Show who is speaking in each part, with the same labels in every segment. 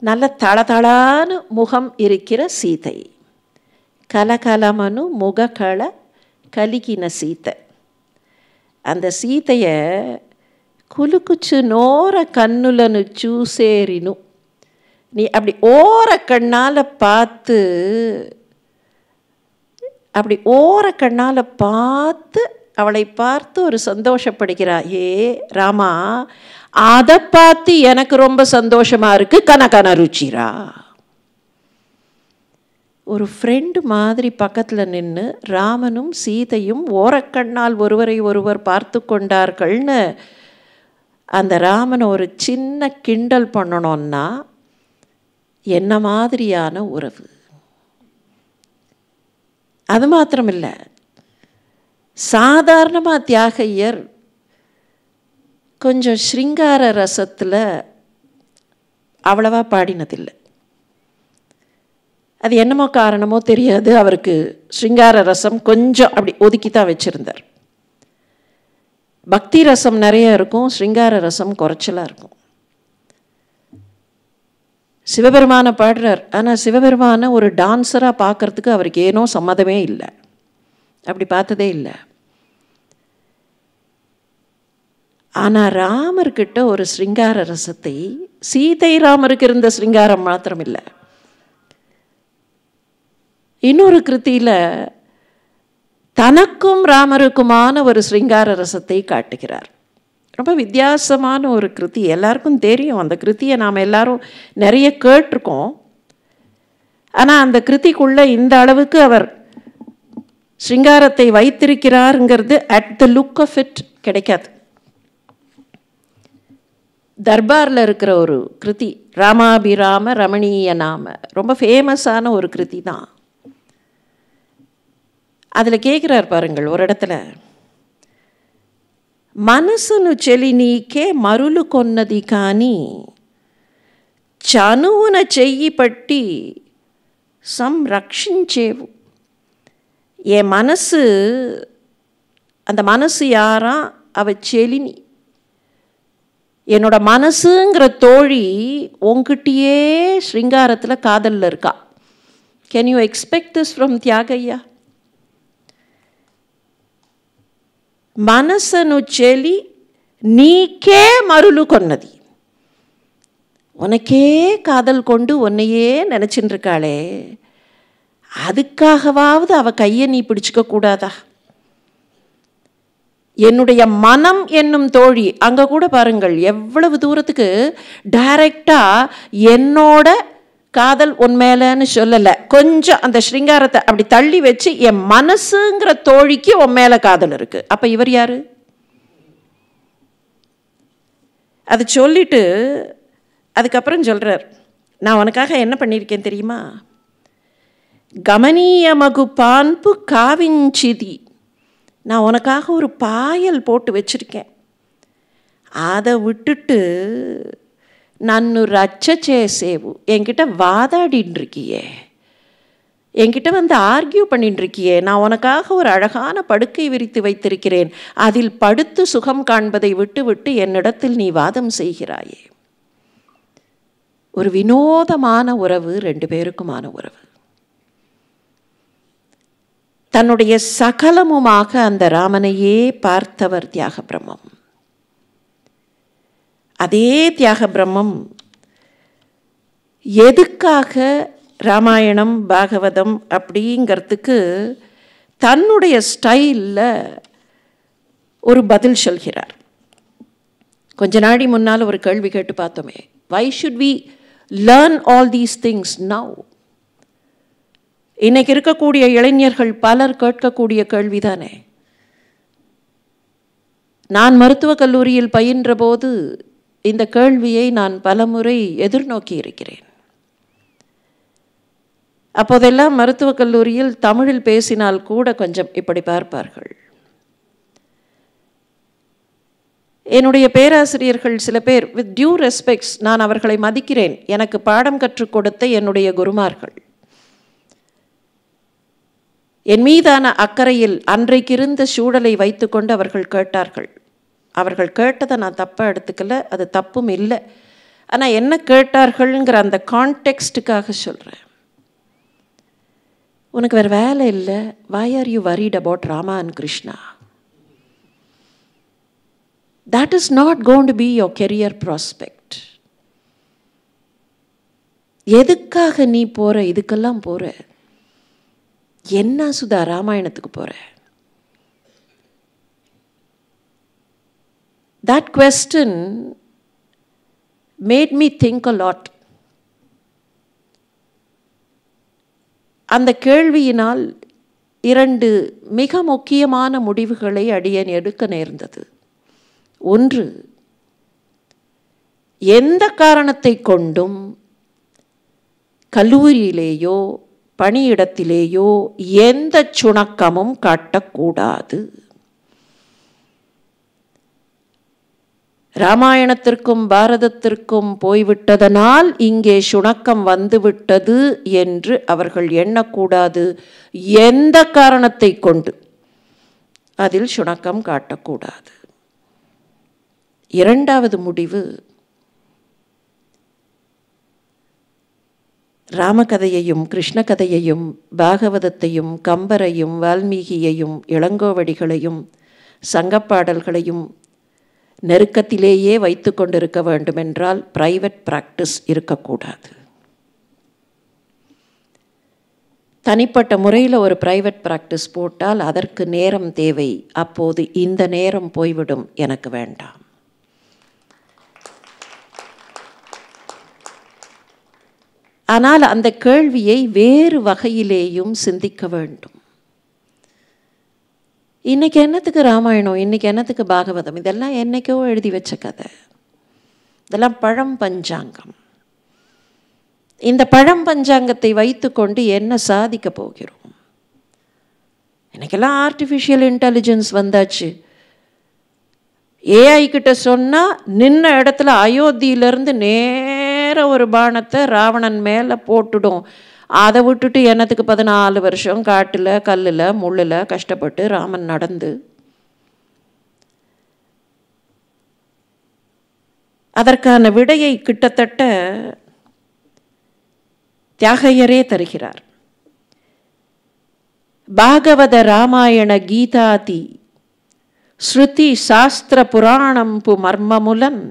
Speaker 1: நல்ல தளதளான முகம் இருக்கிற சீதை, கலகலமனு முககள கலிகின சீதை. அந்த சீதைய కులుకుచు నోర కన్నులను చూసేరిను. நீ அப்படி ஓர கண்ணால் பார்த்து அவளை பார்த்து ஒரு சந்தோஷப்படுகிறா. ஏ ராமா, அதை பார்த்து எனக்கு ரொம்ப சந்தோஷமா இருக்கு. கனகன ருச்சிரா. ஒரு ஃப்ரெண்டு மாதிரி பக்கத்தில் நின்று ராமனும் சீதையும் ஓரக்கண்ணால் ஒருவரை ஒருவர் பார்த்து கொண்டார்கள்னு அந்த ராமனை ஒரு சின்ன கிண்டல் பண்ணணும்னா என்ன மாதிரியான உறவு. அது மாத்திரமில்லை, சாதாரணமாக தியாகையர் கொஞ்சம் ஸ்ருங்கார ரசத்தில் அவ்வளவா பாடினதில்லை. அது என்னமோ காரணமோ தெரியாது, அவருக்கு ஸ்ருங்கார ரசம் கொஞ்சம் அப்படி ஒதுக்கி தான் வச்சுருந்தார். பக்தி ரசம் நிறைய இருக்கும், ஸ்ருங்கார ரசம் குறைச்சலாக இருக்கும். சிவபெருமானை பாடுறார், ஆனால் சிவபெருமானை ஒரு டான்ஸராக பார்க்குறதுக்கு அவருக்கு ஏனோ சம்மதமே இல்லை, அப்படி பார்த்ததே இல்லை. ஆனால் ராமர்கிட்ட ஒரு ஸ்ருங்கார ரசத்தை, சீதை ராமருக்கு இருந்த ஸ்ருங்காரம் மாத்திரம் இல்லை, இன்னொரு கிருத்தியில் தனக்கும் ராமருக்குமான ஒரு ஸ்ருங்கார ரசத்தை காட்டுகிறார். ரொம்ப வித்தியாசமான ஒரு கிருதி, எல்லாருக்கும் தெரியும். அந்த கிருத்தியை நாம் எல்லாரும் நிறைய கேட்டிருக்கோம். ஆனால் அந்த கிருதிக்குள்ளே இந்த அளவுக்கு அவர் ஸ்ருங்காரத்தை வைத்திருக்கிறாருங்கிறது at the look of it கிடைக்காது. தர்பாரில் இருக்கிற ஒரு கிருதி, ராமாபிராம ரமணீய நாம, ரொம்ப ஃபேமஸான ஒரு கிருதி தான். அதில் கேட்குறார் பாருங்கள் ஒரு இடத்துல, మనసును చెలి నీకే మరులు కొన్నది కానీ చనువున చెయ్యి పట్టి సంరక్షించేవు. என் மனசு, அந்த மனசு யாரா, அவ செலினி, என்னோட மனசுங்கிற தோழி உங்ககிட்டயே ஸ்ருங்காரத்தில் காதலில் இருக்கா. Can you expect this from Thyagayya? మనసను చెలి నీకే మరులు కొన్నది, உனக்கே காதல் கொண்டு உன்னையே நினச்சின்னு இருக்காளே, அதுக்காகவாவது அவ கையை நீ பிடிச்சிக்க கூடாதா? என்னுடைய மனம் என்னும் தோழி, அங்கே கூட பாருங்கள் எவ்வளவு தூரத்துக்கு டைரக்டாக என்னோட காதல் உன்மேலன்னு சொல்லலை, கொஞ்சம் அந்த ஸ்ருங்காரத்தை அப்படி தள்ளி வச்சு என் மனசுங்கிற தோழிக்கு உன் மேலே காதல் இருக்கு. அப்போ இவர் யாரு? அது சொல்லிட்டு அதுக்கப்புறம் சொல்கிறார், நான் உனக்காக என்ன பண்ணியிருக்கேன் தெரியுமா? கமனீய மகு பான்பு காவிஞ்சிதி, நான் உனக்காக ஒரு பாயல் போட்டு வச்சுருக்கேன். அதை விட்டுட்டு நன்னு ரச்ச சேவு, என்கிட்ட வாதாடின்னு இருக்கியே, என்கிட்ட வந்து ஆர்கியூ பண்ணிட்டு இருக்கியே. நான் உனக்காக ஒரு அழகான படுக்கை விரித்து வைத்திருக்கிறேன், அதில் படுத்து சுகம் காண்பதை விட்டு விட்டு என்னிடத்தில் நீ வாதம் செய்கிறாயே. ஒரு வினோதமான உறவு, ரெண்டு பேருக்குமான உறவு. தன்னுடைய சகலமுமாக அந்த ராமனையே பார்த்தவர் தியாக பிரம்மம். அதே தியாக பிரம்மம் எதுக்காக ராமாயணம் பாகவதம் அப்படிங்கிறதுக்கு தன்னுடைய ஸ்டைலில் ஒரு பதில் சொல்கிறார். கொஞ்ச நாடி முன்னால் ஒரு கேள்வி கேட்டு பார்த்தோமே, why should we learn all these things now? இன்னைக்கு இருக்கக்கூடிய இளைஞர்கள் பலர் கேட்கக்கூடிய கேள்விதானே. நான் மருத்துவக் கல்லூரியில் பயின்ற போது இந்த கேள்வியை நான் பலமுறை எதிர்நோக்கி இருக்கிறேன். அப்போதெல்லாம் மருத்துவக் கல்லூரியில் தமிழில் பேசினால் கூட கொஞ்சம் இப்படி பார்ப்பார்கள். என்னுடைய பேராசிரியர்கள் சில பேர், வித் டியூ ரெஸ்பெக்ட்ஸ், நான் அவர்களை மதிக்கிறேன், எனக்கு பாடம் கற்றுக் கொடுத்த என்னுடைய குருமார்கள், என் மீதான அக்கறையில் அன்றைக்கு இருந்த சூழலை வைத்துக்கொண்டு அவர்கள் கேட்டார்கள். அவர்கள் கேட்டதை நான் தப்பாக எடுத்துக்கல, அது தப்பும் இல்லை. ஆனால் என்ன கேட்டார்கள்ங்கிற அந்த கான்டெக்ஸ்டுக்காக சொல்கிறேன். உனக்கு வேறு வேலை இல்லை, why are you worried about Rama and Krishna? That is not going to be your career prospect. எதுக்காக நீ போகிற, இதுக்கெல்லாம் போகிற? என்ன சுதா ராமாயணத்துக்கு போகிற? That question made me think a lot. அந்த கேள்வியினால் 2 மிக முக்கியமான முடிவுகளை அடியேன் எடுக்க நேர்ந்தது. ஒன்று, எந்த காரணத்தை கொண்டும் கல்லூரியிலேயோ பணியிடத்திலேயோ எந்த சுணக்கமும் காட்டக்கூடாது. ராமாயணத்திற்கும் பாரதத்திற்கும் போய்விட்டதனால் இங்கே சுணக்கம் வந்துவிட்டது என்று அவர்கள் எண்ணக்கூடாது. எந்த காரணத்தை கொண்டு அதில் சுணக்கம் காட்டக்கூடாது. 2வது முடிவு, ராமகதையையும் கிருஷ்ண கதையையும் பாகவதத்தையும் கம்பரையும் வால்மீகியையும் இளங்கோவடிகளையும் சங்கப்பாடல்களையும் நெருக்கத்திலேயே வைத்து கொண்டிருக்க வேண்டுமென்றால் பிரைவேட் பிராக்டிஸ் இருக்கக்கூடாது. தனிப்பட்ட முறையில் ஒரு பிரைவேட் பிராக்டிஸ் போட்டால் அதற்கு நேரம் தேவை. அப்போது இந்த நேரம் போய்விடும், எனக்கு வேண்டாம். ஆனால் அந்த கேள்வியை வேறு வகையிலேயும் சிந்திக்க வேண்டும். இன்றைக்கி என்னத்துக்கு ராமாயணம், இன்றைக்கி என்னத்துக்கு பாகவதம்? இதெல்லாம் என்றைக்கோ எழுதி வச்ச கதை. இதெல்லாம் பழம் பஞ்சாங்கம். இந்த பழம் பஞ்சாங்கத்தை வைத்து கொண்டு என்ன சாதிக்க போகிறோம்? இன்றைக்கெல்லாம் ஆர்டிஃபிஷியல் இன்டெலிஜென்ஸ் வந்தாச்சு. ஏஐ கிட்ட சொன்னால் நின்ன இடத்துல அயோத்தியிலேருந்து நேர ஒரு பானத்தை ராவணன் மேலே போட்டுடும். அதை விட்டுட்டு என்னத்துக்கு 14 வருஷம் காட்டில் கல்லில் முள்ளில் கஷ்டப்பட்டு ராமன் நடந்து அதற்கான விடையை கிட்டத்தட்ட தியாகையரே தருகிறார். பாகவத ராமாயண கீதாதி ஸ்ருதி சாஸ்திர புராணம்பு மர்மமுலன்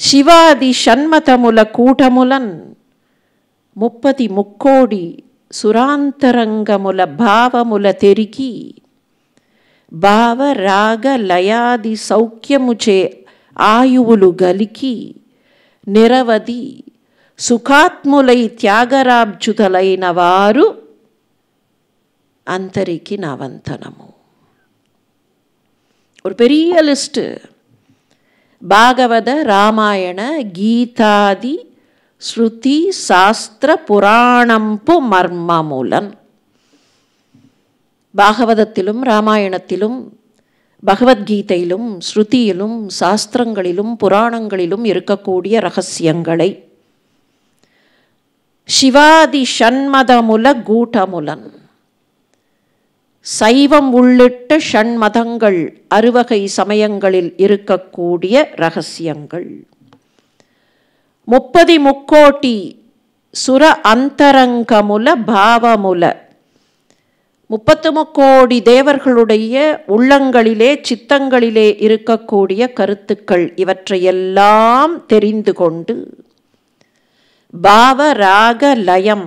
Speaker 1: சிவாதி ஷண்மதமுல கூட்டமுலன் 30 ముక్కోడి సురాంతరంగముల భావముల తెరికి భావ రాగ లయాది సౌఖ్యముచే ఆయువులు గలికి నిరవధి సుఖాత్ములై త్యాగరాబ్జుతలైన వారు అంతరికి నవంతనము. ஒரு பெரிய லிஸ்ட்டு. பாகவத ராமாயண கீதாதி ஸ்ருதி சாஸ்திர புராணம்பு மர்மமுலன். பாகவதத்திலும் ராமாயணத்திலும் பகவத்கீதையிலும் ஸ்ருதியிலும் சாஸ்திரங்களிலும் புராணங்களிலும் இருக்கக்கூடிய ரகசியங்களை சிவாதி ஷண்மதமுல கூட்டமுலன், சைவம் உள்ளிட்ட ஷண்மதங்கள் 6 சமயங்களில் இருக்கக்கூடிய ரகசியங்கள், 30 ముక్కోటి சுர அந்தரங்கமுல பாவமுல, 30 முக்கோடி தேவர்களுடைய உள்ளங்களிலே சித்தங்களிலே இருக்கக்கூடிய கருத்துக்கள், இவற்றையெல்லாம் தெரிந்து கொண்டு பாவ ராக லயம்,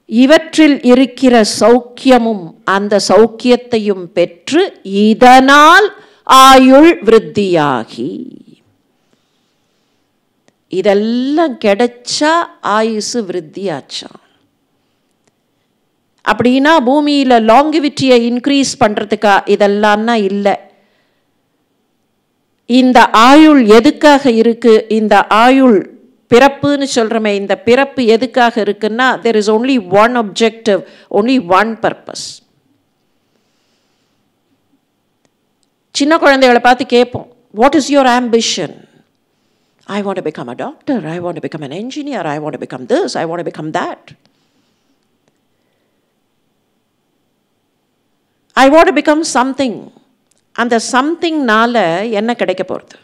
Speaker 1: இவற்றில் இருக்கிற சௌக்கியமும் அந்த சௌக்கியத்தையும் பெற்று இதனால் ஆயுள் விருத்தியாகி, இதெல்லாம் கிடைச்சா ஆயுசு விருத்தியாச்சான். அப்படின்னா பூமியில் லாங்கிவிட்டியை இன்க்ரீஸ் பண்ணுறதுக்கா? இதெல்லாம்னா இல்லை. இந்த ஆயுள் எதுக்காக இருக்கு? இந்த ஆயுள் பிறப்புன்னு சொல்கிறோமே, இந்த பிறப்பு எதுக்காக இருக்குன்னா, there is only one objective, only one purpose. சின்ன குழந்தைகளை பார்த்து கேட்போம், what is your ambition? I want to become a doctor, I want to become an engineer, I want to become this, I want to become that. I want to become something. அந்த சம்திங்னால என்ன கிடைக்க போகிறது?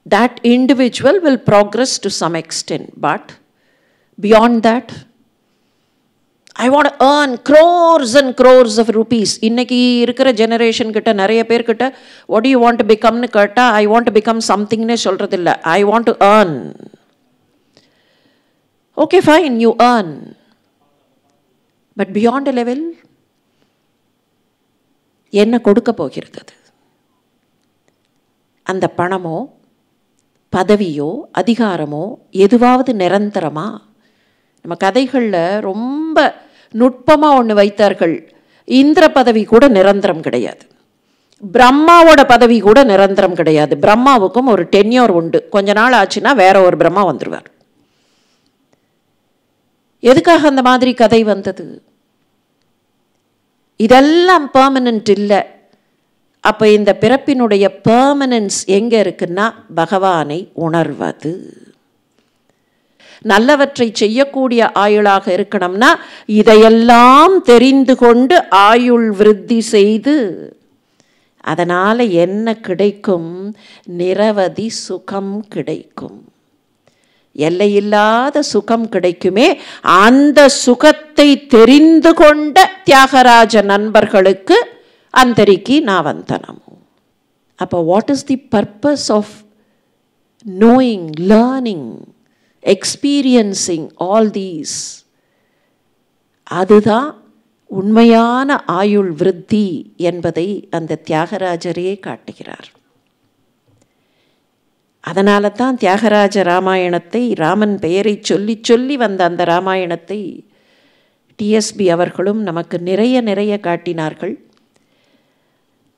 Speaker 1: That individual will progress to some extent, but beyond that, I want to earn crores and crores of rupees. இன்னைக்கு இருக்கிற generation கிட்ட நிறைய பேர் கிட்ட what do you want to become னு கேட்டா I want to become somethingனே சொல்றது இல்லை. I want to earn. Okay, fine, you earn. But beyond a level, என்ன கொடுக்க போகிறது அது? அந்த பணமோ பதவியோ அதிகாரமோ எதுவாவது நிரந்தரமா? நம்ம கதைகளில் ரொம்ப நுட்பமாக ஒன்று வைத்தார்கள். இந்திர பதவி கூட நிரந்தரம் கிடையாது, பிரம்மாவோட பதவி கூட நிரந்தரம் கிடையாது. பிரம்மாவுக்கும் ஒரு டென்யூர் உண்டு, கொஞ்ச நாள் ஆச்சுன்னா வேற ஒரு பிரம்மா வந்துடுவார். எதுக்காக அந்த மாதிரி கதை வந்தது? இதெல்லாம் பெர்மனன்ட் இல்லை. அப்போ இந்த பிறப்பினுடைய பெர்மனன்ஸ் எங்கே இருக்குன்னா பகவானை உணர்வது. நல்லவற்றை செய்யக்கூடிய ஆயுளாக இருக்கணும்னா இதையெல்லாம் தெரிந்து கொண்டு ஆயுள் விருத்தி செய்து அதனால் என்ன கிடைக்கும்? நிரவதி சுகம் கிடைக்கும், எல்லையில்லாத சுகம் கிடைக்குமே. அந்த சுகத்தை தெரிந்து கொண்ட தியாகராஜ நண்பர்களுக்கு அந்தரிக்கு நாவந்தனமோ. அப்போ what is the purpose of knowing, learning, experiencing all these? அதுதான் உண்மையான ஆயுள் விருத்தி என்பதை அந்த தியாகராஜரே காட்டுகிறார். அதனால தான் தியாகராஜ ராமாயணத்தை, ராமன் பெயரை சொல்லி சொல்லி வந்த அந்த ராமாயணத்தை டிஎஸ்பி அவர்களும் நமக்கு நிறைய நிறைய காட்டினார்கள்.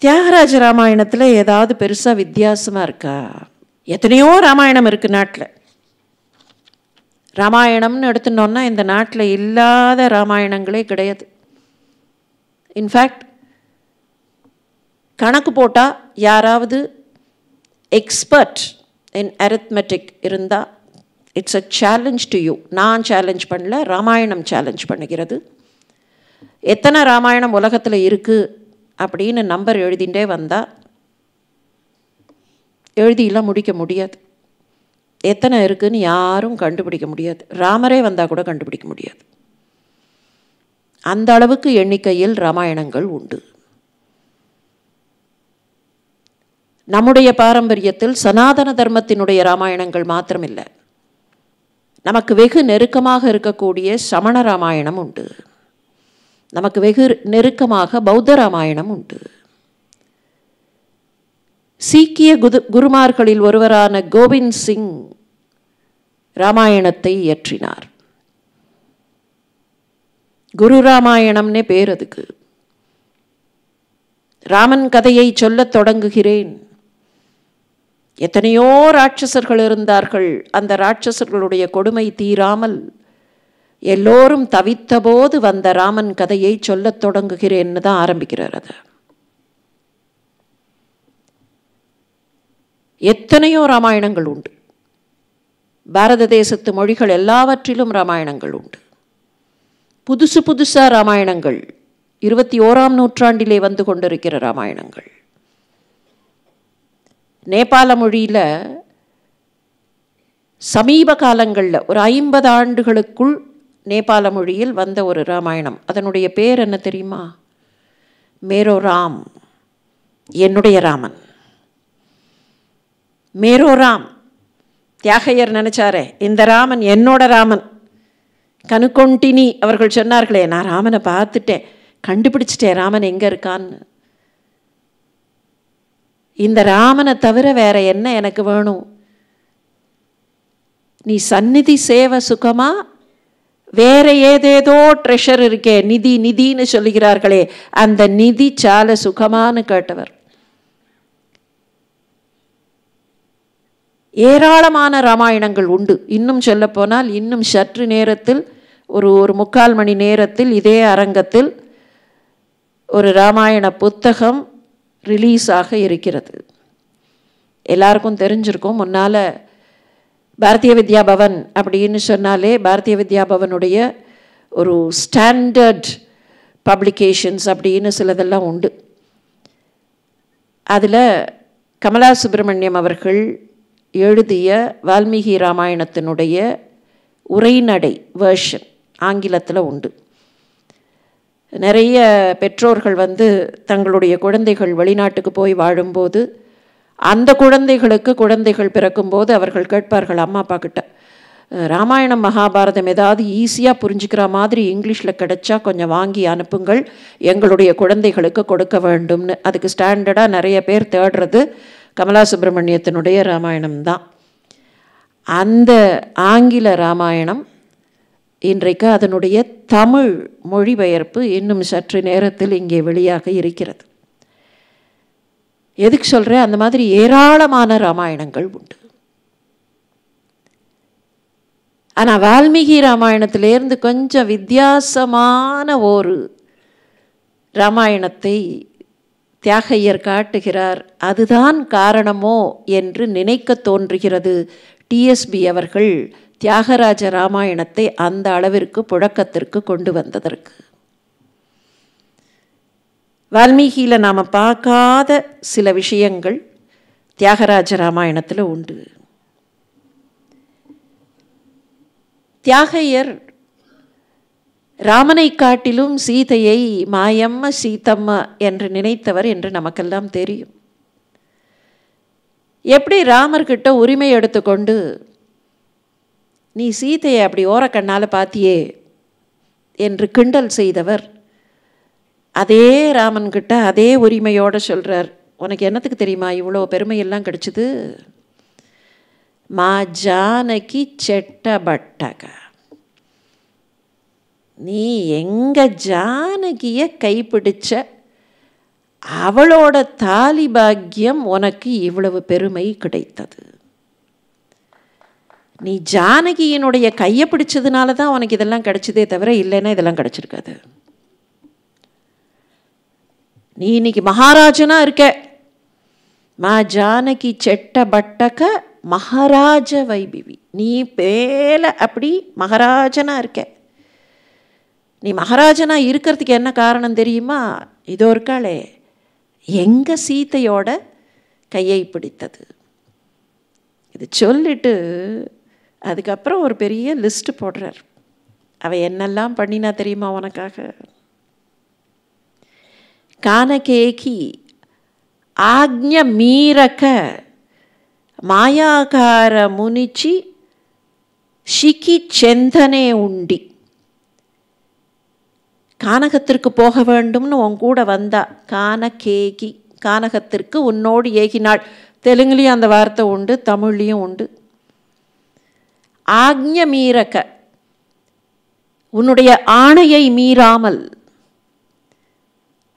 Speaker 1: தியாகராஜ ராமாயணத்தில் ஏதாவது பெருசாக வித்தியாசமாக இருக்கா? எத்தனையோ ராமாயணம் இருக்குது நாட்டில். ராமாயணம்னு எடுத்துட்டோன்னா இந்த நாட்டில் இல்லாத ராமாயணங்களே கிடையாது. இன்ஃபேக்ட் கணக்கு போட்டால் யாராவது எக்ஸ்பர்ட் இன் அரித்மெட்டிக் இருந்தால் it's a challenge to you. நான் சேலஞ்ச் பண்ணல, ராமாயணம் சேலஞ்ச் பண்ணுகிறது. எத்தனை ராமாயணம் உலகத்தில் இருக்குது அப்படின்னு நம்பர் எழுதிகிட்டே வந்தால் எழுதியெல்லாம் முடிக்க முடியாது. எத்தனை இருக்குதுன்னு யாரும் கண்டுபிடிக்க முடியாது. ராமரே வந்தால் கூட கண்டுபிடிக்க முடியாது. அந்த அளவுக்கு எண்ணிக்கையில் ராமாயணங்கள் உண்டு. நம்முடைய பாரம்பரியத்தில் சனாதன தர்மத்தினுடைய ராமாயணங்கள் மாத்திரமில்லை, நமக்கு வெகு நெருக்கமாக இருக்கக்கூடிய சமண ராமாயணம் உண்டு, நமக்கு வெகு நெருக்கமாக பௌத்த ராமாயணம் உண்டு. சீக்கிய குருமார்களில் ஒருவரான கோவிந்த் சிங் ராமாயணத்தை இயற்றினார். குரு ராமாயணம்னே பேர் அதுக்கு. ராமன் கதையை சொல்லத் தொடங்குகிறேன். எத்தனையோ ராட்சசர்கள் இருந்தார்கள். அந்த ராட்சசர்களுடைய கொடுமை தீராமல் எல்லோரும் தவித்தபோது வந்த ராமன் கதையை சொல்லத் தொடங்குகிறேன்னு தான் ஆரம்பிக்கிறார். அது எத்தனையோ ராமாயணங்கள் உண்டு. பாரத தேசத்து மொழிகள் எல்லாவற்றிலும் ராமாயணங்கள் உண்டு. புதுசு புதுசாக ராமாயணங்கள் 21ஆம் நூற்றாண்டிலே வந்து கொண்டிருக்கிற ராமாயணங்கள். நேபாள மொழியில் சமீப காலங்களில் ஒரு 50 ஆண்டுகளுக்குள் நேபாள மொழியில் வந்த ஒரு ராமாயணம். அதனுடைய பேர் என்ன தெரியுமா? மேரோ ராம், என்னுடைய ராமன். மேரோ ராம். தியாகையர் நினைச்சாரே, இந்த ராமன் என்னோட ராமன். கனுகொண்டினி அவர்கள் சொன்னார்களே, நான் ராமனை பார்த்துட்டேன், கண்டுபிடிச்சிட்டேன் ராமன் எங்கே இருக்கான்னு. இந்த ராமனை தவிர வேற என்ன எனக்கு வேணும்? நீ சந்நிதி சேவ சுகமா, வேற ஏதேதோ ட்ரெஷர் இருக்கே, நிதி நிதின்னு சொல்லுகிறார்களே, அந்த நிதி சால சுகமானு கேட்டவர். ஏராளமான ராமாயணங்கள் உண்டு. இன்னும் சொல்ல போனால் இன்னும் சற்று நேரத்தில் ஒரு 3/4 மணி நேரத்தில் இதே அரங்கத்தில் ஒரு ராமாயண புத்தகம் ரிலீஸ் ஆக இருக்கிறது. எல்லாருக்கும் தெரிஞ்சிருக்கும். முன்னால் பாரதிய வித்யா பவன் அப்படின்னு சொன்னாலே பாரதிய வித்யா பவனுடைய ஒரு ஸ்டாண்டர்ட் பப்ளிகேஷன்ஸ் அப்படின்னு சிலதெல்லாம் உண்டு. அதில் கமலா சுப்பிரமணியம் அவர்கள் எழுதிய வால்மீகி ராமாயணத்தினுடைய உரைநடை வேர்ஷன் ஆங்கிலத்தில் உண்டு. நிறைய பெற்றோர்கள் தங்களுடைய குழந்தைகள் வெளிநாட்டுக்கு போய் வாழும்போது அந்த குழந்தைகள் பிறக்கும்போது அவர்கள் கேட்பார்கள் அம்மா அப்பா கிட்ட, ராமாயணம் மகாபாரதம் ஏதாவது ஈஸியாக புரிஞ்சுக்கிற மாதிரி இங்கிலீஷில் கிடைச்சா கொஞ்சம் வாங்கி அனுப்புங்கள், எங்களுடைய குழந்தைகளுக்கு கொடுக்க வேண்டும்னு. அதுக்கு ஸ்டாண்டர்டாக நிறைய பேர் தேடுறது கமலா சுப்பிரமணியத்தினுடைய ராமாயணம் தான். அந்த ஆங்கில ராமாயணம் இன்றைக்கு அதனுடைய தமிழ் மொழிபெயர்ப்பு இன்னும் சற்று நேரத்தில் இங்கே வெளியாக இருக்கிறது. எதுக்கு சொல்கிறேன், அந்த மாதிரி ஏராளமான ராமாயணங்கள் உண்டு. ஆனால் வால்மீகி ராமாயணத்திலேருந்து கொஞ்சம் வித்தியாசமான ஒரு ராமாயணத்தை தியாகையர் காட்டுகிறார். அதுதான் காரணமோ என்று நினைக்க தோன்றுகிறது டிஎஸ்பி அவர்கள் தியாகராஜ ராமாயணத்தை அந்த அளவிற்கு புழக்கத்திற்கு கொண்டு வந்ததற்கு. வால்மீகியில் நாம் பார்க்காத சில விஷயங்கள் தியாகராஜ ராமாயணத்தில் உண்டு. தியாகையர் ராமனை காட்டிலும் சீதையை மாயம்ம சீதம்மா என்று நினைத்தவர் என்று நமக்கெல்லாம் தெரியும். எப்படி ராமர்கிட்ட உரிமை எடுத்துக்கொண்டு நீ சீதையை அப்படி ஓரக்கண்ணால் பார்த்தியே என்று கிண்டல் செய்தவர், அதே ராமன்கிட்ட அதே உரிமையோடு சொல்கிறார், உனக்கு என்னத்துக்கு தெரியுமா இவ்வளோ பெருமையெல்லாம் கிடைச்சிது, மா ஜானகி செட்ட பட்டக, நீ எங்க ஜானகியை கைப்பிடிச்ச அவளோட தாலி பாக்கியம் உனக்கு இவ்வளவு பெருமை கிடைத்தது. நீ ஜானகியினுடைய கையை பிடிச்சதுனால தான் உனக்கு இதெல்லாம் கிடைச்சதே தவிர இல்லைன்னா இதெல்லாம் கிடைச்சிருக்காது. நீ இன்னைக்கு மகாராஜனா இருக்க, மா ஜானகி செட்ட பட்டக மகாராஜ வைபிவி, நீ பேல அப்படி மகாராஜனா இருக்க. நீ மகாராஜனா இருக்கிறதுக்கு என்ன காரணம் தெரியுமா, இதோ இருக்காளே எங்க சீதையோட கையை பிடித்தது. இது சொல்லிட்டு அதுக்கப்புறம் ஒரு பெரிய லிஸ்ட் போடுறார். அவ என்னெல்லாம் பண்ணினா தெரியுமா உனக்காக, கானகேகி ஆக்ஞ மீரக மாயாகார முனிச்சி ஷிகி செந்தனே உண்டி, கானகத்திற்கு போக வேண்டும்னு உன் கூட வந்தா, கானகேகி கானகத்திற்கு உன்னோடு ஏகினாள். தெலுங்குலேயும் அந்த வார்த்தை உண்டு, தமிழ்லேயும் உண்டு. ஆக்ஞ மீரக உன்னுடைய ஆணையை மீறாமல்,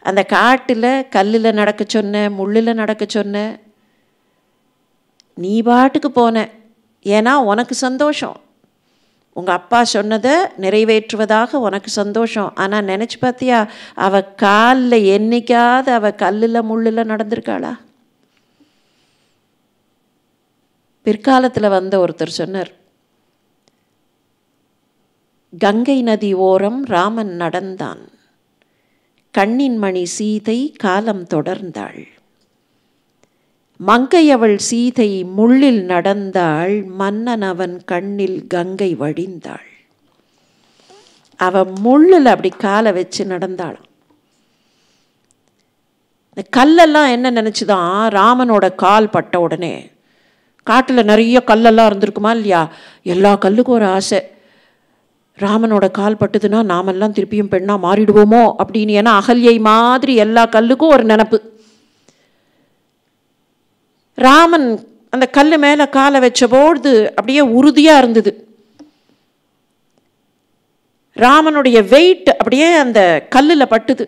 Speaker 1: அந்த காட்டில் கல்லில் நடக்க சொன்ன, முள்ளில் நடக்க சொன்ன, நீ பாட்டுக்கு போன. ஏன்னா உனக்கு சந்தோஷம், உங்கள் அப்பா சொன்னதை நிறைவேற்றுவதாக உனக்கு சந்தோஷம். ஆனால் நினச்சி பார்த்தியா, அவள் காலில் என்னைக்காவது அவள் கல்லில் முள்ளில் நடந்திருக்காளா? பிற்காலத்தில் வந்த ஒருத்தர் சொன்னார், கங்கை நதி ஓரம் ராமன் நடந்தான், கண்ணின் மணி சீதை காலம் தொடர்ந்தாள், மங்கை அவள் சீதை முள்ளில் நடந்தாள், மன்னன் அவன் கண்ணில் கங்கை வழிந்தாள். அவன் முள்ளில் அப்படி காலை வச்சு நடந்தாளாம். இந்த கல்லெல்லாம் என்ன நினச்சிதான், ராமனோட கால் பட்ட உடனே காட்டில் நிறைய கல்லெல்லாம் இருந்திருக்குமா இல்லையா, எல்லா கல்லுக்கும் ஒரு ஆசை, ராமனோட கால் பட்டுதுன்னா நாமெல்லாம் திருப்பியும் பெண்ணாக மாறிடுவோமோ அப்படின்னு. ஏன்னா அகல்யை மாதிரி எல்லா கல்லுக்கும் ஒரு நினப்பு. ராமன் அந்த கல் மேலே காலை வச்சபோது அப்படியே உறுதியாக இருந்தது. ராமனுடைய வெயிட் அப்படியே அந்த கல்லில் பட்டுது.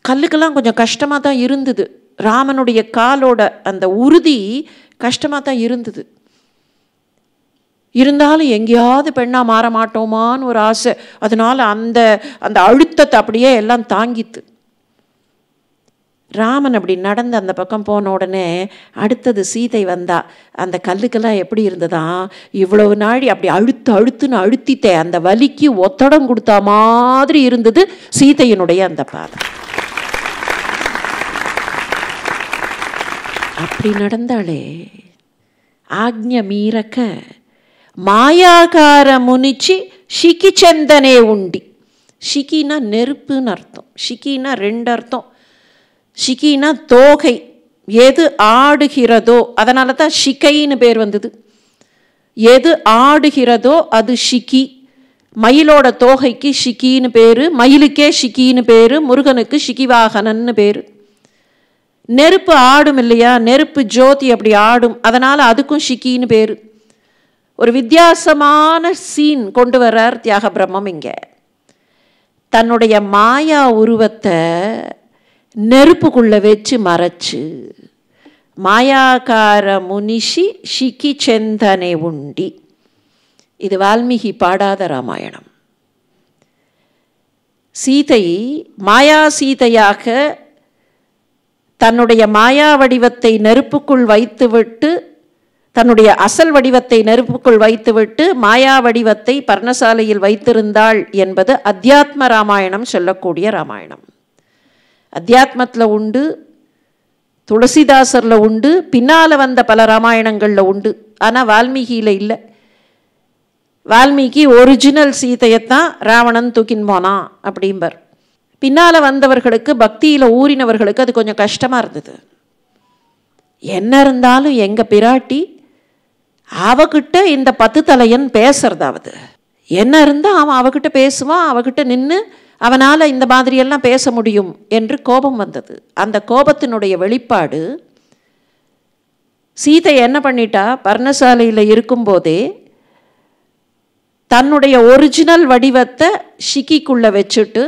Speaker 1: கல்லுக்கெல்லாம் கொஞ்சம் கஷ்டமாக தான் இருந்தது. ராமனுடைய காலோட அந்த உறுதி கஷ்டமாக தான் இருந்தது. இருந்தாலும் எங்கேயாவது பெண்ணாக மாற மாட்டோமான்னு ஒரு ஆசை. அதனால அந்த அந்த அழுத்தத்தை அப்படியே எல்லாம் தாங்கித்து. ராமன் அப்படி நடந்து அந்த பக்கம் போன உடனே அடுத்தது சீதை வந்தா. அந்த கல்லுக்கெல்லாம் எப்படி இருந்ததா, இவ்வளவு நாடி அப்படி அழுத்துன்னு அழுத்தித்தே அந்த வலிக்கு ஒத்தடம் கொடுத்தா மாதிரி இருந்தது சீதையினுடைய அந்த பாதம். அப்படி நடந்தாளே. ஆக்ஞ மீறக்க மாயாகார முனிச்சி ஷிகி சந்தனே உண்டி. ஷிகினா நெருப்புன்னு அர்த்தம், ஷிகினா 2 அர்த்தம். ஷிகினா தோகை, எது ஆடுகிறதோ அதனால தான் ஷிகைன்னு பேர் வந்தது. எது ஆடுகிறதோ அது ஷிகி. மயிலோட தோகைக்கு ஷிகின்னு பேரு, மயிலுக்கே ஷிகின்னு பேரு, முருகனுக்கு ஷிகிவாகனன்னு பேரு. நெருப்பு ஆடும் இல்லையா, நெருப்பு ஜோதி அப்படி ஆடும், அதனால அதுக்கும் ஷிகின்னு பேரு. ஒரு வித்தியாசமான சீன் கொண்டு வர்றார் தியாக பிரம்மம் இங்க. தன்னுடைய மாயா உருவத்தை நெருப்புக்குள்ள வச்சு மறைச்சு, மாயாகார முனிஷி ஷிகி செந்தனை உண்டி. இது வால்மீகி பாடாத ராமாயணம். சீதை மாயா சீதையாக தன்னுடைய மாயா வடிவத்தை நெருப்புக்குள் வைத்துவிட்டு, தன்னுடைய அசல் வடிவத்தை நெருப்புக்குள் வைத்துவிட்டு மாயா வடிவத்தை பர்ணசாலையில் வைத்திருந்தாள் என்பது அத்தியாத்ம ராமாயணம் சொல்லக்கூடிய ராமாயணம். அத்தியாத்மத்தில் உண்டு, துளசிதாசரில் உண்டு, பின்னால் வந்த பல ராமாயணங்களில் உண்டு. ஆனால் வால்மீகியில் இல்லை. வால்மீகி ஒரிஜினல் சீதையத்தான் ராவணன் தூக்கின் போனான் அப்படிம்பர். பின்னால் வந்தவர்களுக்கு, பக்தியில் ஊறினவர்களுக்கு அது கொஞ்சம் கஷ்டமாக இருந்தது. என்ன இருந்தாலும் எங்கள் பிராட்டி அவகிட்ட இந்த 10 தலையன் பேசுறதாவது, என்ன இருந்தால் அவன் அவகிட்ட பேசுவான், அவகிட்ட நின்று அவனால் இந்த மாதிரியெல்லாம் பேச முடியும் என்று கோபம் வந்தது. அந்த கோபத்தினுடைய வெளிப்பாடு சீதை என்ன பண்ணிட்டா, பர்ணசாலையில் இருக்கும்போதே தன்னுடைய ஒரிஜினல் வடிவத்தை ஷிகிக்குள்ளே வச்சுட்டு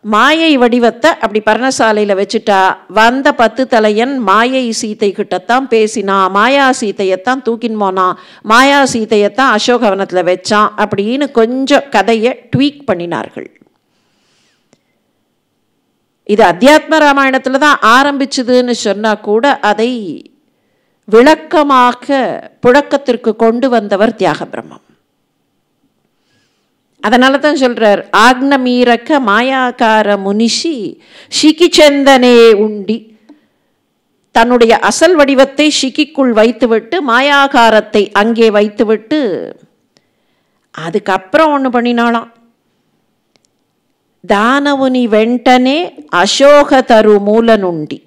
Speaker 1: மாயை வடிவத்தை அப்படி பர்ணசாலையில் வச்சுட்டா. வந்த 10 தலையன் மாயை சீத்தை கிட்டத்தான் பேசினான், மாயா சீத்தையத்தான் தூக்கின் போனான், மாயா சீத்தையத்தான் அசோகவனத்தில் வச்சான் அப்படின்னு கொஞ்சம் கதையை ட்வீக் பண்ணினார்கள். இது அத்தியாத்ம ராமாயணத்தில் தான் ஆரம்பிச்சுதுன்னு சொன்னால் கூட அதை விளக்கமாக புழக்கத்திற்கு கொண்டு வந்தவர் தியாக பிரம்மம். அதனால தான் சொல்றார், ஆக்ன மீறக்க மாயாகார முனிஷி ஷிகி சந்தனே உண்டி. தன்னுடைய அசல் வடிவத்தை ஷிகிக்குள் வைத்துவிட்டு மாயாகாரத்தை அங்கே வைத்துவிட்டு அதுக்கப்புறம் ஒன்று பண்ணினாலாம். தானவுனி வெண்டனே அசோக தரு மூலனுண்டி.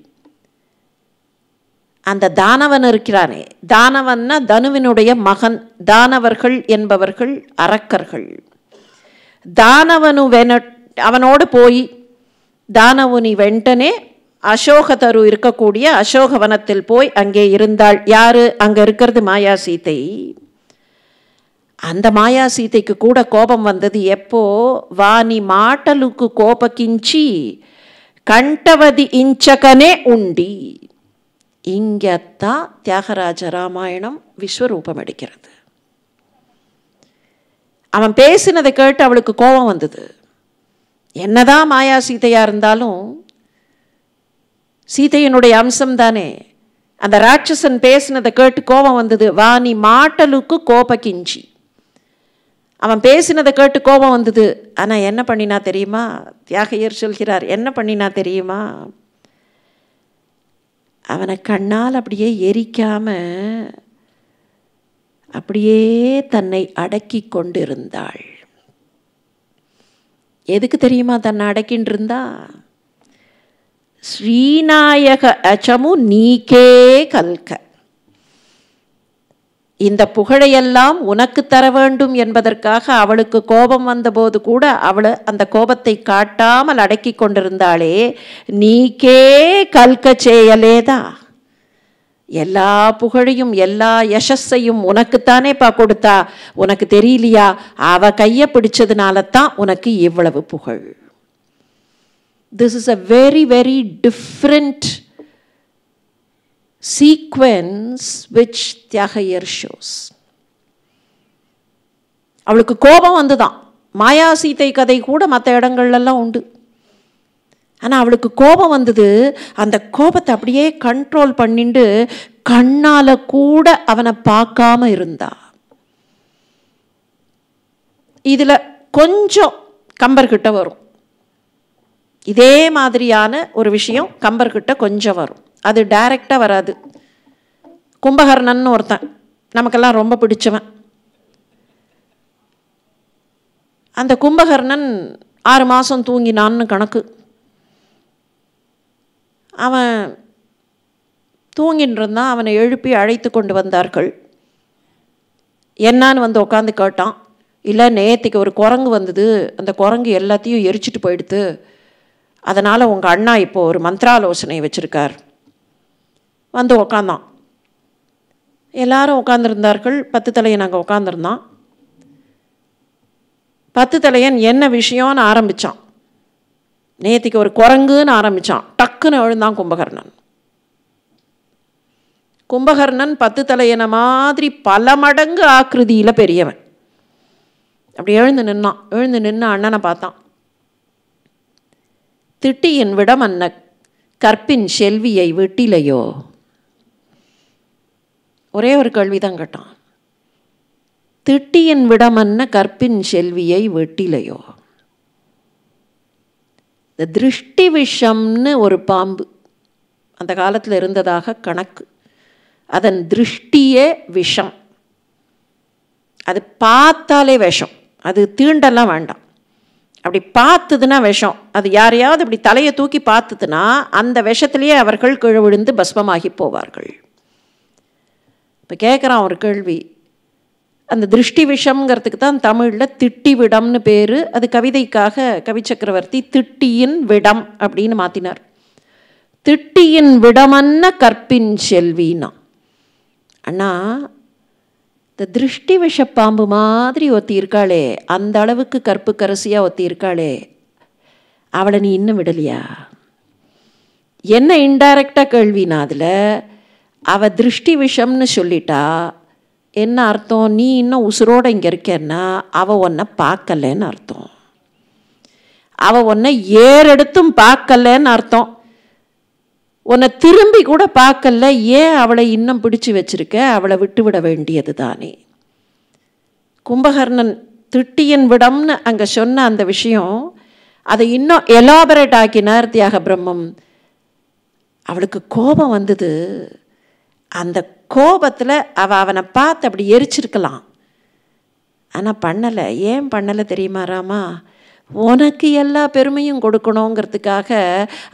Speaker 1: அந்த தானவன் இருக்கிறானே, தானவன்னா தனுவினுடைய மகன். தானவர்கள் என்பவர்கள் அரக்கர்கள். தானவனு அவனோடு போய் தானவுனி வெண்டனே அசோகதரு இருக்கக்கூடிய அசோகவனத்தில் போய் அங்கே இருந்தாள். யாரு அங்கே இருக்கிறது? மாயா சீதை. அந்த மாயா சீதைக்கு கூட கோபம் வந்தது எப்போ? வாணி மாட்டலுக்கு கோபக்கிஞ்சி கண்டவதி இஞ்சகனே உண்டி. இங்கத்தான் தியாகராஜ ராமாயணம் விஸ்வரூபம் எடுக்கிறது. அவன் பேசினதை கேட்டு அவளுக்கு கோபம் வந்தது. என்னதான் மாயா சீதையா இருந்தாலும் சீதையினுடைய அம்சம் தானே. அந்த ராட்சசன் பேசினதை கேட்டு கோபம் வந்தது. வாணி மாட்டலுக்கு கோபக்கிஞ்சி. அவன் பேசினதை கேட்டு கோபம் வந்தது. ஆனால் என்ன பண்ணினா தெரியுமா? தியாகையர் சொல்கிறார், என்ன பண்ணினா தெரியுமா? அவனை கண்ணால் அப்படியே எரிக்காம அப்படியே தன்னை அடக்கி கொண்டிருந்தாள். எதுக்கு தெரியுமா தன்னை அடக்கின்னு இருந்தா? ஸ்ரீநாயக அச்சமு நீக்கே கல்க. இந்த புகழையெல்லாம் உனக்கு தர வேண்டும் என்பதற்காக அவளுக்கு கோபம் வந்தபோது கூட அவளை அந்த கோபத்தை காட்டாமல் அடக்கி கொண்டிருந்தாளே. நீக்கே கல்க செய்யலேதா. எல்லா புகழையும் எல்லா யசஸையும் உனக்குத்தானேப்பா கொடுத்தா. உனக்கு தெரியலையா? அவ கையை பிடிச்சதுனால தான் உனக்கு இவ்வளவு புகழ். This is a very very different sequence which Thyagayyar shows. அவளுக்கு கோபம் வந்துதான். மாயா சீதை கதை கூட மற்ற இடங்கள்லாம் உண்டு. ஆனால் அவளுக்கு கோபம் வந்தது. அந்த கோபத்தை அப்படியே கண்ட்ரோல் பண்ணிட்டு கண்ணால் கூட அவனை பார்க்காம இருந்தா. இதில் கொஞ்சம் கம்பர்கிட்ட வரும். இதே மாதிரியான ஒரு விஷயம் கம்பர்கிட்ட கொஞ்சம் வரும். அது டைரக்டாக வராது. கும்பகர்ணன் ஒருத்தன் நமக்கெல்லாம் ரொம்ப பிடிச்சவன். அந்த கும்பகர்ணன் 6 மாதம் தூங்கினான்னு கணக்கு. அவன் தூங்கின்னு இருந்தான். அவனை எழுப்பி அழைத்து கொண்டு வந்தார்கள். என்னான்னு வந்து உட்காந்து கேட்டான். இல்லை, நேற்றுக்கு ஒரு குரங்கு வந்தது, அந்த குரங்கு எல்லாத்தையும் எரிச்சிட்டு போயிடுது, அதனால் உங்கள் அண்ணா இப்போது ஒரு மந்திராலோசனை வச்சுருக்கார். வந்து உக்காந்தான். எல்லாரும் உட்காந்துருந்தார்கள். 10 தலையன் அங்கே உட்காந்துருந்தான். 10 தலையன் என்ன விஷயம்னு ஆரம்பித்தான். நேற்றுக்கு ஒரு குரங்குன்னு ஆரம்பித்தான். டக்குன்னு எழுந்தான் கும்பகர்ணன். கும்பகர்ணன் 10 தலையனை மாதிரி பல மடங்கு ஆக்கிருதியில் பெரியவன். அப்படி எழுந்து நின்னான். எழுந்து நின்று அண்ணனை பார்த்தான். திட்டியின் விடம் அன்ன கற்பின் செல்வியை வெட்டிலையோ? ஒரே ஒரு கேள்விதான் கேட்டான். திட்டியின் விடமன்ன கற்பின் செல்வியை வெட்டிலையோ? இந்த திருஷ்டி விஷம்னு ஒரு பாம்பு அந்த காலத்தில் இருந்ததாக கணக்கு. அதன் திருஷ்டியே விஷம். அது பார்த்தாலே விஷம். அது தீண்டெல்லாம் வேண்டாம். அப்படி பார்த்துதுன்னா விஷம். அது யாரையாவது இப்படி தலையை தூக்கி பார்த்துதுன்னா அந்த விஷத்திலேயே அவர்கள் கீழே விழுந்து பஸ்மமாகி போவார்கள். இப்போ கேட்குறான் ஒரு கேள்வி. அந்த திருஷ்டி விஷம்ங்கிறதுக்கு தான் தமிழில் திட்டி விடம்னு பேர். அது கவிதைக்காக கவி சக்கரவர்த்தி திட்டியின் விடம் அப்படின்னு மாற்றினார். திட்டியின் விடமன்ன கற்பின் செல்வின்னா. அண்ணா, இந்த திருஷ்டி விஷப்பாம்பு மாதிரி ஒத்தி இருக்காளே, அந்த அளவுக்கு கற்பு கரசியாக ஒத்தி இருக்காளே, அவளை நீ இன்னும் விடலையா? என்ன இன்டைரக்டாக கேள்வினா அதில் அவள் திருஷ்டி விஷம்னு சொல்லிட்டா என்ன அர்த்தம்? நீ இன்னும் உசுரோடு இங்கே இருக்கேன்னா அவள் உன்னை பார்க்கலன்னு அர்த்தம். அவள் உன்னை ஏறெடுத்தும் பார்க்கலன்னு அர்த்தம். உன்னை திரும்பி கூட பார்க்கல. ஏன் அவளை இன்னும் பிடிச்சி வச்சிருக்க? அவளை விட்டு விட வேண்டியது தானே. கும்பகர்ணன் திட்டியின் விடம்னு அங்கே சொன்ன அந்த விஷயம் அதை இன்னும் எலாபரேட் ஆக்கினார் தியாக பிரம்மம். அவளுக்கு கோபம் வந்தது. அந்த கோபத்தில் அவனை பார்த்து அப்படி எரிச்சிருக்கலாம். ஆனால் பண்ணலை. ஏன் பண்ணலை தெரியுமா ராமா? உனக்கு எல்லா பெருமையும் கொடுக்கணுங்கிறதுக்காக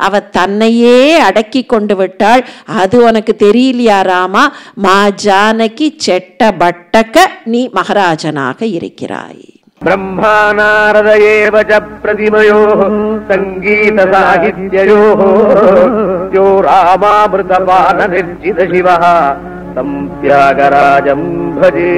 Speaker 1: அவ தன்னையே அடக்கி கொண்டு விட்டாள். அது உனக்கு தெரியலையா ராமா? மா ஜானகி செட்ட பட்டக்க நீ மகாராஜனாக இருக்கிறாய்.
Speaker 2: பிரம்மாநாரதயேவ ச பிரதிமயோ சங்கீத சாகித்யயோ யோ ராமாமிருதபான நிர்ஜித சிவஹ தம் தியாகராஜம் பஜே.